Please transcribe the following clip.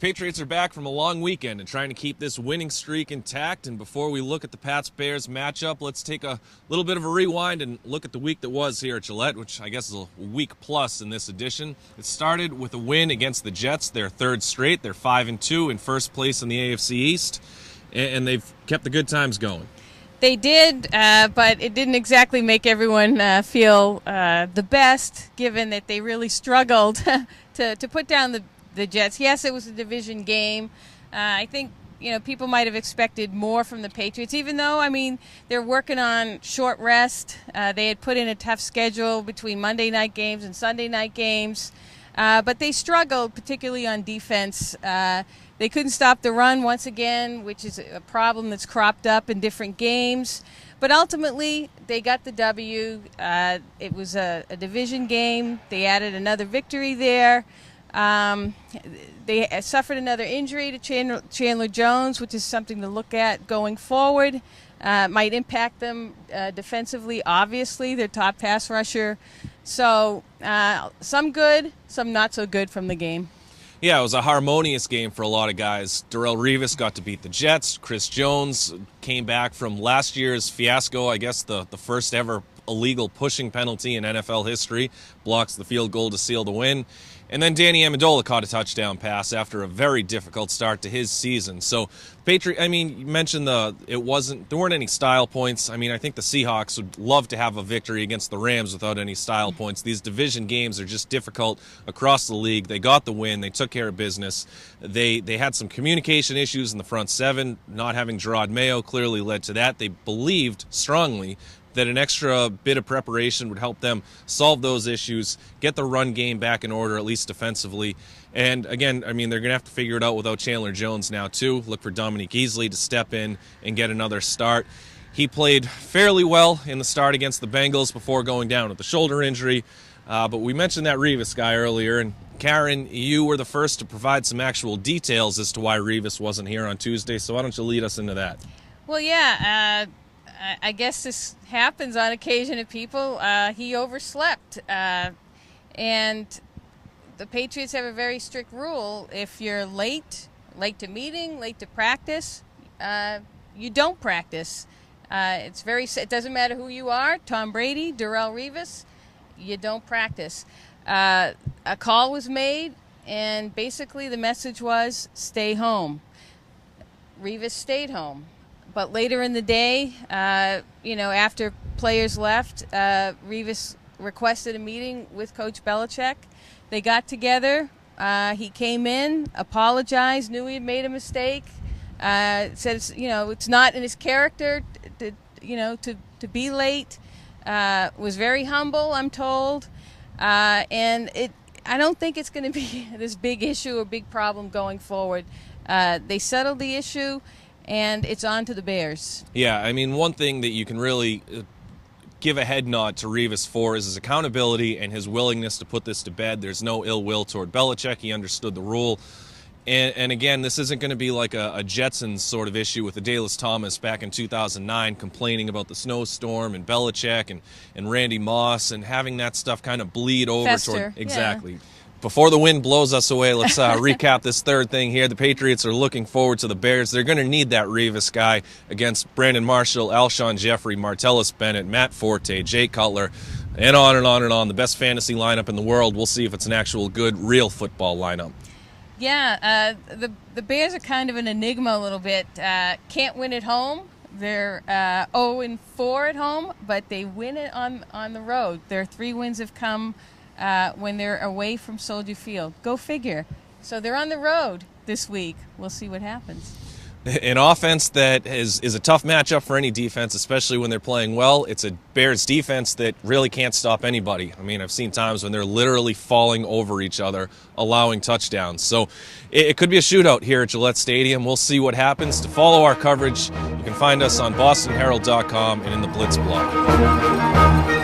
Patriots are back from a long weekend and trying to keep this winning streak intact. And before we look at the Pats-Bears matchup, let's take a little bit of a rewind and look at the week that was here at Gillette, which I guess is a week plus in this edition. It started with a win against the Jets, their third straight. They're 5-2 in first place in the AFC East, and they've kept the good times going. They did, but it didn't exactly make everyone feel the best, given that they really struggled to put down the Jets. Yes, it was a division game. I think people might have expected more from the Patriots, even though, they're working on short rest. They had put in a tough schedule between Monday night games and Sunday night games, but they struggled, particularly on defense. They couldn't stop the run once again, which is a problem that's cropped up in different games. But ultimately, they got the W. It was a division game. They added another victory there. They suffered another injury to Chandler Jones, which is something to look at going forward. Might impact them defensively, obviously, their top pass rusher. So some good, some not so good from the game. Yeah, it was a harmonious game for a lot of guys. Darrelle Revis got to beat the Jets. Chris Jones came back from last year's fiasco, I guess the first ever illegal pushing penalty in NFL history, blocks the field goal to seal the win. And then Danny Amendola caught a touchdown pass after a very difficult start to his season. So, you mentioned there weren't any style points. I think the Seahawks would love to have a victory against the Rams without any style points. These division games are just difficult across the league. They got the win. They took care of business. They had some communication issues in the front seven. Not having Gerard Mayo clearly led to that. They believed strongly that an extra bit of preparation would help them solve those issues, get the run game back in order, at least defensively. And again, they're going to have to figure it out without Chandler Jones now, too. Look for Dominique Easley to step in and get another start. He played fairly well in the start against the Bengals before going down with the shoulder injury. But we mentioned that Revis guy earlier, and Karen, you were the first to provide some actual details as to why Revis wasn't here on Tuesday, so why don't you lead us into that? Well, yeah, I guess this happens on occasion to people. He overslept. And the Patriots have a very strict rule. If you're late to meeting, late to practice, you don't practice. It doesn't matter who you are, Tom Brady, Darrelle Revis, you don't practice. A call was made, and basically the message was stay home. Revis stayed home. But later in the day, after players left, Revis requested a meeting with Coach Belichick. They got together. He came in, apologized, knew he had made a mistake. Says, it's not in his character to be late. Was very humble, I'm told. And I don't think it's going to be this big issue or big problem going forward. They settled the issue, and it's on to the Bears. Yeah, one thing that you can really give a head nod to Revis for is his accountability and his willingness to put this to bed. There's no ill will toward Belichick. He understood the rule. And again, this isn't going to be like a Jetsons sort of issue with Adalius Thomas back in 2009 complaining about the snowstorm and Belichick and Randy Moss and having that stuff kind of bleed over Fester, toward exactly. Yeah. Before the wind blows us away, let's recap this third thing here. The Patriots are looking forward to the Bears. They're going to need that Revis guy against Brandon Marshall, Alshon Jeffrey, Martellus Bennett, Matt Forte, Jay Cutler, and on and on and on. The best fantasy lineup in the world. We'll see if it's an actual good, real football lineup. Yeah, the Bears are kind of an enigma a little bit. Can't win at home. They're 0-4 at home, but they win it on the road. Their 3 wins have come when they're away from Soldier Field. Go figure. So they're on the road this week. We'll see what happens. An offense that is a tough matchup for any defense, especially when they're playing well. It's a Bears defense that really can't stop anybody. I've seen times when they're literally falling over each other, allowing touchdowns. So it could be a shootout here at Gillette Stadium. We'll see what happens. To follow our coverage, you can find us on bostonherald.com and in the Blitz blog.